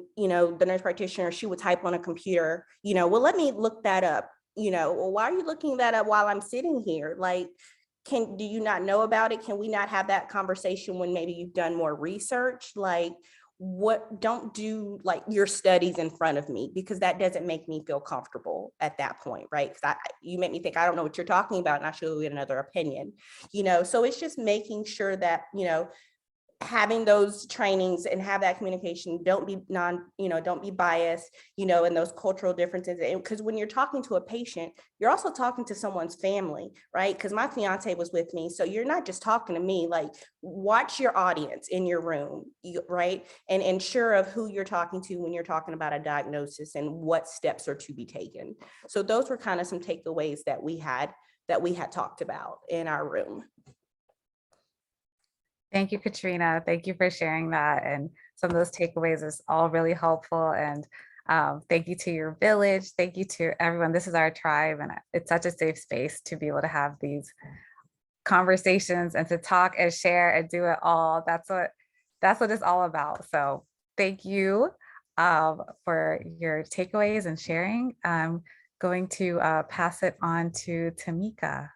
the nurse practitioner, she would type on a computer, "Well, let me look that up." "Well, why are you looking that up while I'm sitting here? Like, do you not know about it? Can we not have that conversation when maybe you've done more research?" Like, don't do like your studies in front of me, because that doesn't make me feel comfortable at that point, right? Because you make me think I don't know what you're talking about, and I should get another opinion, so it's just making sure that, having those trainings and have that communication, don't be don't be biased, and those cultural differences. Because when you're talking to a patient, you're also talking to someone's family, right? Because my fiance was with me. So you're not just talking to me, like watch your audience in your room, right? And ensure of who you're talking to when you're talking about a diagnosis and what steps are to be taken. So those were kind of some takeaways that we had talked about in our room. Thank you, Katrina. Thank you for sharing that. And some of those takeaways is all really helpful. And thank you to your village. Thank you to everyone. This is our tribe, and it's such a safe space to be able to have these conversations and to talk and share and do it all. That's what it's all about. So thank you for your takeaways and sharing. I'm going to pass it on to Tameka.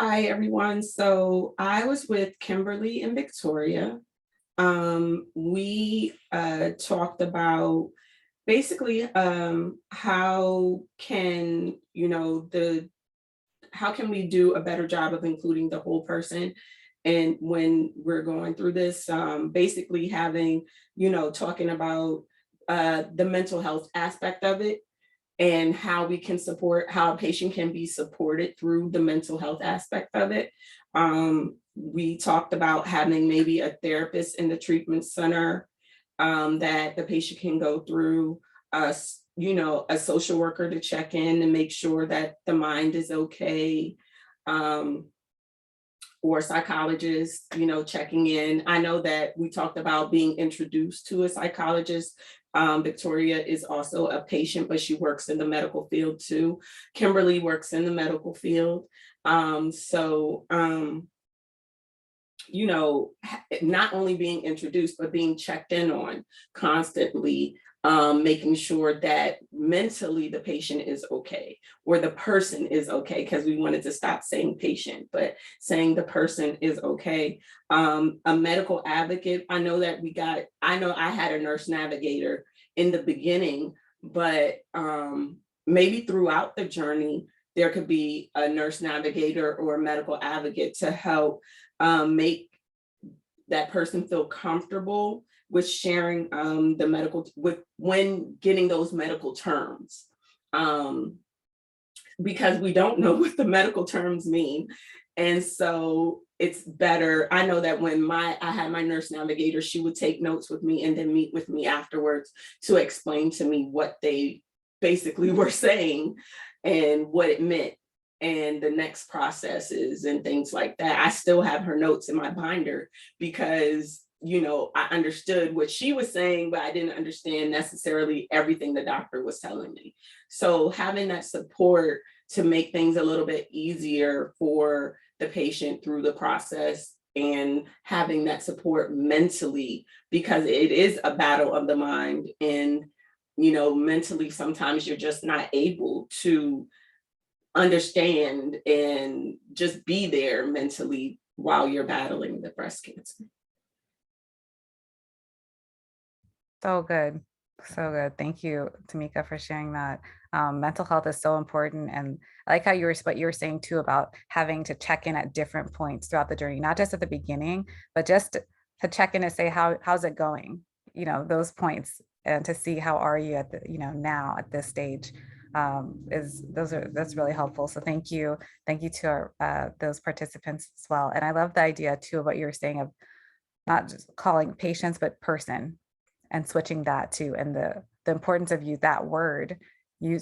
Hi, everyone. So I was with Kimberly and Victoria. We talked about basically how can we do a better job of including the whole person. And when we're going through this, basically having, talking about the mental health aspect of it, and how we can support, how a patient can be supported through the mental health aspect of it. We talked about having maybe a therapist in the treatment center that the patient can go through, a social worker to check in and make sure that the mind is okay, or psychologist, checking in. I know that we talked about being introduced to a psychologist. Victoria is also a patient, but she works in the medical field too. Kimberly works in the medical field. Not only being introduced, but being checked in on constantly, making sure that mentally the patient is okay, or the person is okay, because we wanted to stop saying patient, but saying the person is okay. A medical advocate, I know I had a nurse navigator in the beginning, but maybe throughout the journey, there could be a nurse navigator or a medical advocate to help make that person feel comfortable with sharing when getting those medical terms, because we don't know what the medical terms mean. And so it's better. I know that when I had my nurse navigator, she would take notes with me and then meet with me afterwards to explain to me what they basically were saying and what it meant, and the next processes and things like that. I still have her notes in my binder because, I understood what she was saying, but I didn't understand necessarily everything the doctor was telling me. So having that support to make things a little bit easier for the patient through the process, and having that support mentally, because it is a battle of the mind, and, mentally, sometimes you're just not able to understand and just be there mentally while you're battling the breast cancer. So good. So good. Thank you, Tameka, for sharing that. Mental health is so important. And I like how what you were saying too about having to check in at different points throughout the journey, not just at the beginning, but just to check in and say, how's it going? Those points, and to see how are you at the, now at this stage, that's really helpful. So thank you. Thank you to those participants as well. And I love the idea too of what you were saying of not just calling patients, but person, and switching that too, and the importance of that word,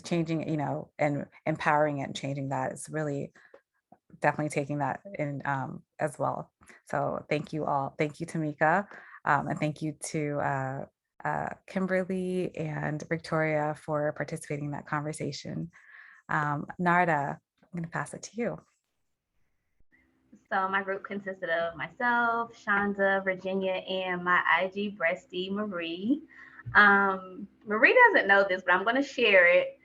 changing, and empowering it and changing that is really definitely taking that in as well. So thank you all. Thank you, Tameka, and thank you to Kimberly and Victoria for participating in that conversation. Narda, I'm going to pass it to you. So my group consisted of myself, Shonda, Virginia, and my IG bestie, Marie. Marie doesn't know this, but I'm going to share it.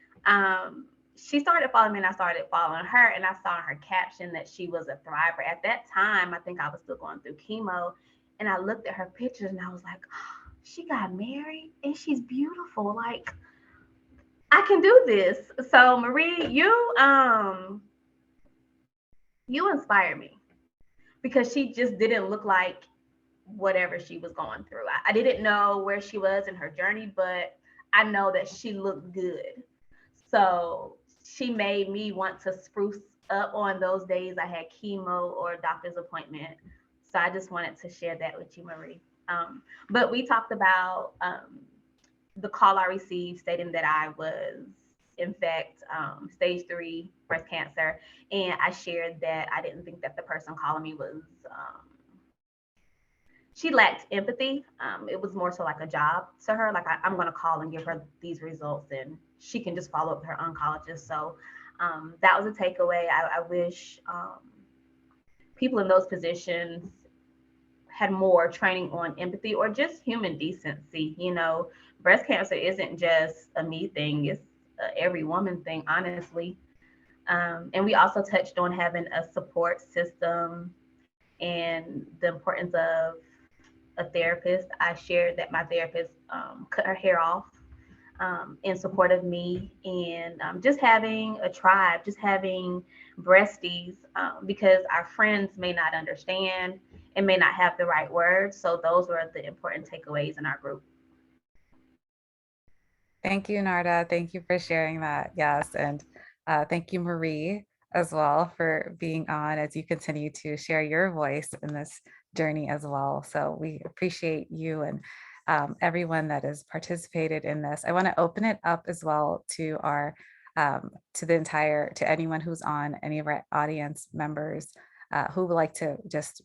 she started following me and I started following her, and I saw in her caption that she was a thriver. At that time, I think I was still going through chemo, and I looked at her pictures and I was like, oh, she got married and she's beautiful. Like, I can do this. So Marie, you inspired me because she just didn't look like whatever she was going through. I didn't know where she was in her journey, but I know that she looked good. So she made me want to spruce up on those days I had chemo or doctor's appointment. So I just wanted to share that with you, Marie. But we talked about the call I received stating that I was, in fact, stage 3 breast cancer. And I shared that I didn't think that the person calling me was, she lacked empathy. It was more so like a job to her. Like, I'm going to call and give her these results and she can just follow up with her oncologist. So that was a takeaway. I wish people in those positions had more training on empathy or just human decency. You know, breast cancer isn't just a me thing, it's every woman thing, honestly. And we also touched on having a support system and the importance of a therapist. I shared that my therapist cut her hair off in support of me, and just having a tribe, just having breasties, because our friends may not understand and may not have the right words. So those were the important takeaways in our group. Thank you, Narda. Thank you for sharing that. Yes. And thank you, Marie, as well, for being on as you continue to share your voice in this journey as well. So we appreciate you and everyone that has participated in this. I want to open it up as well to our to anyone who's on, any of our audience members who would like to just,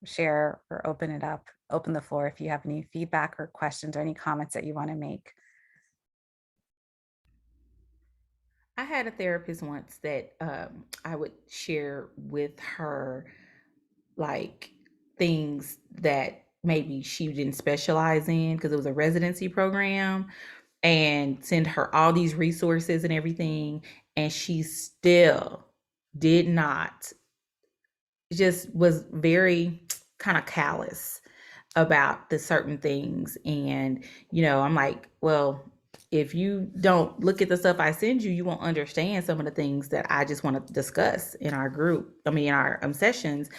share or open the floor if you have any feedback or questions or any comments that you want to make. I had a therapist once that I would share with her, like, things that maybe she didn't specialize in because it was a residency program, and send her all these resources and everything. And she still did not, just was very kind of callous about the certain things. And, I'm like, well, if you don't look at the stuff I send you, you won't understand some of the things that I just want to discuss in our group. I mean, in our sessions.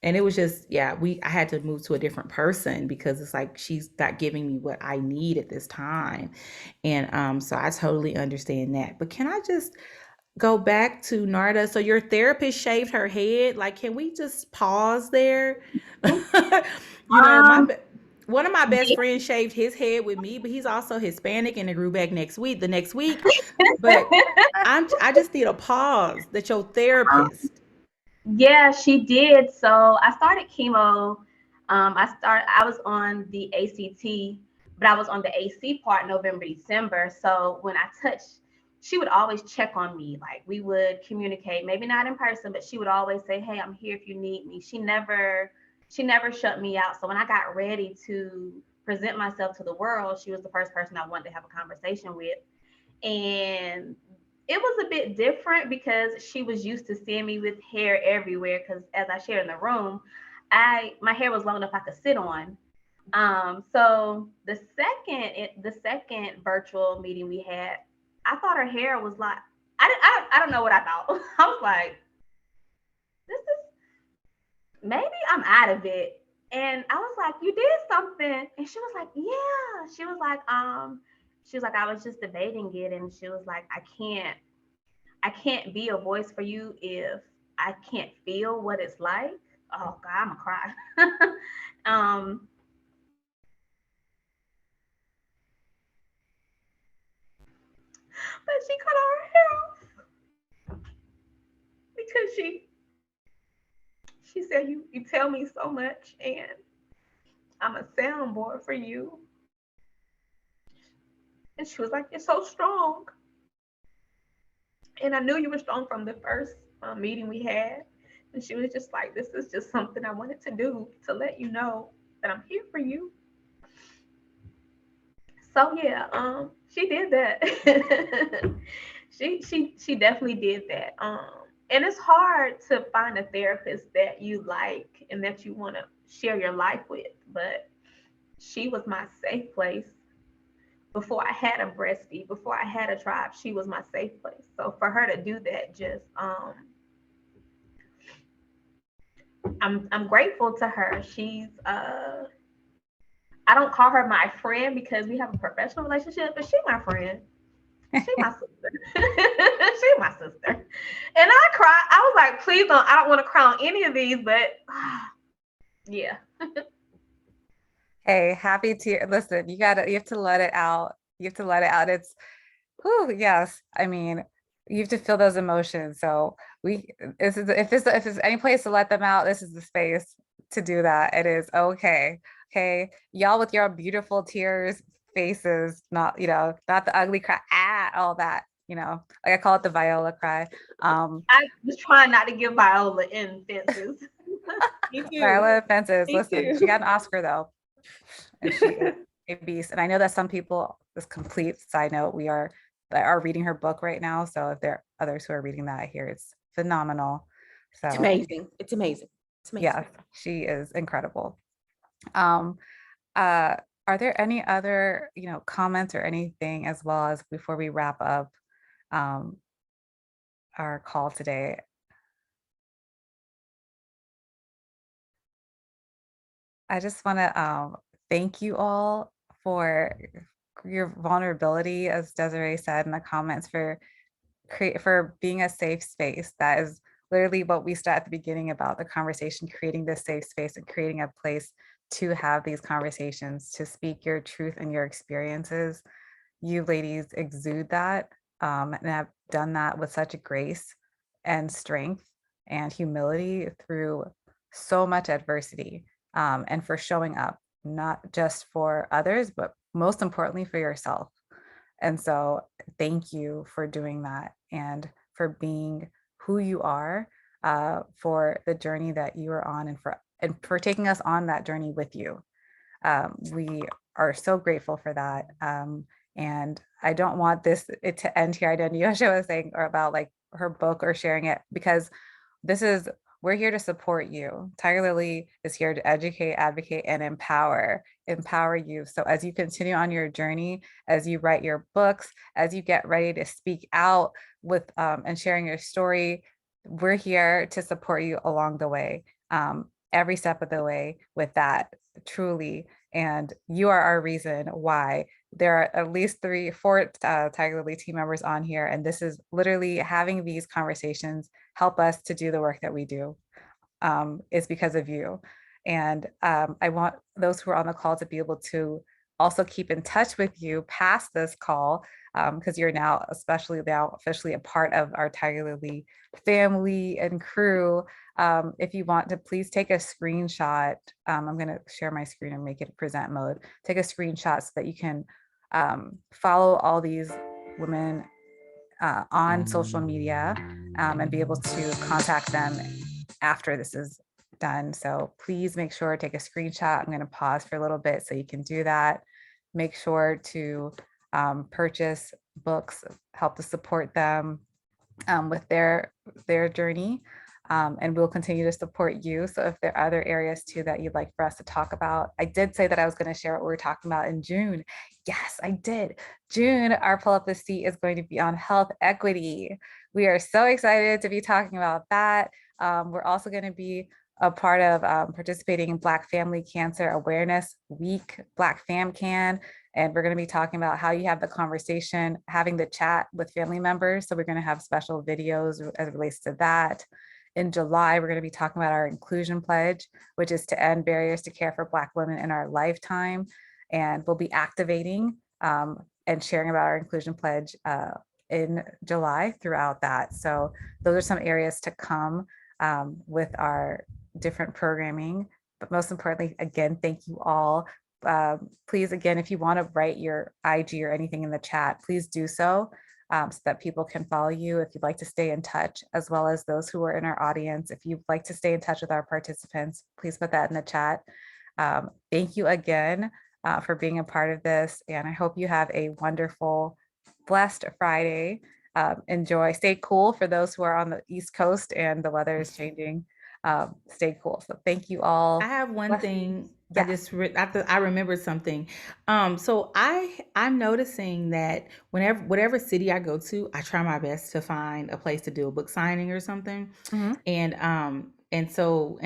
And it was just, yeah, I had to move to a different person because it's like she's not giving me what I need at this time. And so I totally understand that. But can I just go back to Narda? So your therapist shaved her head. Like, can we just pause there? Um, One of my best friends shaved his head with me, but he's also Hispanic and it grew back the next week. But I just need a pause that your therapist. Yeah, she did. So I started chemo. I was on the ACT, but I was on the AC part November, December. So when I touched, she would always check on me. Like, we would communicate, maybe not in person, but she would always say, "Hey, I'm here if you need me." She never shut me out. So when I got ready to present myself to the world, she was the first person I wanted to have a conversation with. And it was a bit different because she was used to seeing me with hair everywhere. Because as I shared in the room, my hair was long enough I could sit on. So the second virtual meeting we had, I thought her hair was like, I don't know what I thought. I was like, this is, maybe I'm out of it. And I was like, you did something. And she was like, yeah. She was like, I was just debating it. And she was like, I can't be a voice for you if I can't feel what it's like. Oh God, I'm gonna cry. um, but she cut her hair off because she said, you tell me so much and I'm a soundboard for you. And she was like, you're so strong. And I knew you were strong from the first meeting we had. And she was just like, this is just something I wanted to do to let you know that I'm here for you. So yeah, she did that. She definitely did that. And it's hard to find a therapist that you like and that you want to share your life with, but she was my safe place. Before I had a breastfeed, before I had a tribe, she was my safe place. So for her to do that, just I'm grateful to her. She's I don't call her my friend because we have a professional relationship, but she's my friend. She my sister. She my sister. And I cried. I was like, please don't, I don't want to cry on any of these, but yeah. Hey, happy to listen. You have to let it out. You have to let it out. It's, whew, yes. I mean, you have to feel those emotions. So if there's any place to let them out, this is the space to do that. It is okay. Okay. Y'all with your beautiful tears, faces, not, not the ugly cry, all that, like I call it the Viola cry. I was trying not to give Viola in fences. Me too. Viola Fences, Me listen, too. she got an Oscar though. And she is a beast. And I know that some people, this complete side note, we are reading her book right now. So if there are others who are reading that, I hear it's phenomenal. So It's amazing. It's amazing. It's amazing. yes, she is incredible. Um, are there any other, comments or anything as well as before we wrap up our call today? I just want to thank you all for your vulnerability, as Desiree said in the comments, for being a safe space. That is literally what we started at the beginning about the conversation, creating this safe space and creating a place to have these conversations, to speak your truth and your experiences. You ladies exude that and have done that with such a grace and strength and humility through so much adversity, and for showing up, not just for others, but most importantly for yourself. And so thank you for doing that and for being who you are, for the journey that you are on, and for taking us on that journey with you. We are so grateful for that. And I don't want it to end here. I know Neosho was saying or about like her book or sharing it, because we're here to support you. Tigerlily is here to educate, advocate, and empower you. So as you continue on your journey, as you write your books, as you get ready to speak out with and sharing your story, we're here to support you along the way, every step of the way with that, truly. And you are our reason why there are at least 4 Tigerlily team members on here. And this is literally having these conversations help us to do the work that we do. Is because of you. And I want those who are on the call to be able to also keep in touch with you past this call, because you're now officially a part of our Tigerlily family and crew. If you want to, please take a screenshot. I'm going to share my screen and make it present mode. Take a screenshot so that you can follow all these women on social media, and be able to contact them after this is done. So please make sure to take a screenshot. I'm going to pause for a little bit so you can do that. Make sure to purchase books, help to support them with their journey. And we'll continue to support you. So if there are other areas too that you'd like for us to talk about, I did say that I was going to share what we were talking about in June. Yes, I did. June, our Pull Up the Seat is going to be on health equity. We are so excited to be talking about that. We're also going to be a part of participating in Black Family Cancer Awareness Week, Black Fam Can. And we're going to be talking about how you have the conversation, having the chat with family members. So we're going to have special videos as it relates to that. In July, we're going to be talking about our inclusion pledge, which is to end barriers to care for Black women in our lifetime. And we'll be activating and sharing about our inclusion pledge in July throughout that. So those are some areas to come with our different programming. But most importantly, again, thank you all. Please, again, if you want to write your IG or anything in the chat, please do so, so that people can follow you. If you'd like to stay in touch, as well as those who are in our audience, if you'd like to stay in touch with our participants, please put that in the chat. Thank you again for being a part of this. And I hope you have a wonderful, blessed Friday. enjoy, stay cool for those who are on the East Coast and the weather is changing. Stay cool. So thank you all. I have one thing. I Yes. just I remembered something. So I'm noticing that whatever city I go to, I try my best to find a place to do a book signing or something. Mhm. And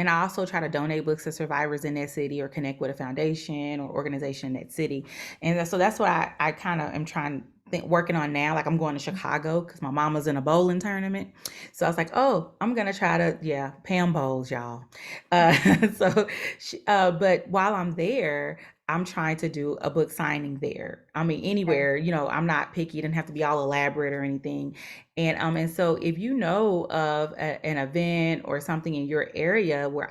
I also try to donate books to survivors in that city or connect with a foundation or organization in that city. And so that's what I kind of am working on now. Like I'm going to Chicago because my mama's in a bowling tournament. So I was like, oh, I'm gonna try to Pam bowls, y'all. Uh, but while I'm there, I'm trying to do a book signing there. I mean, anywhere, I'm not picky. It doesn't have to be all elaborate or anything. And so if you know of an event or something in your area where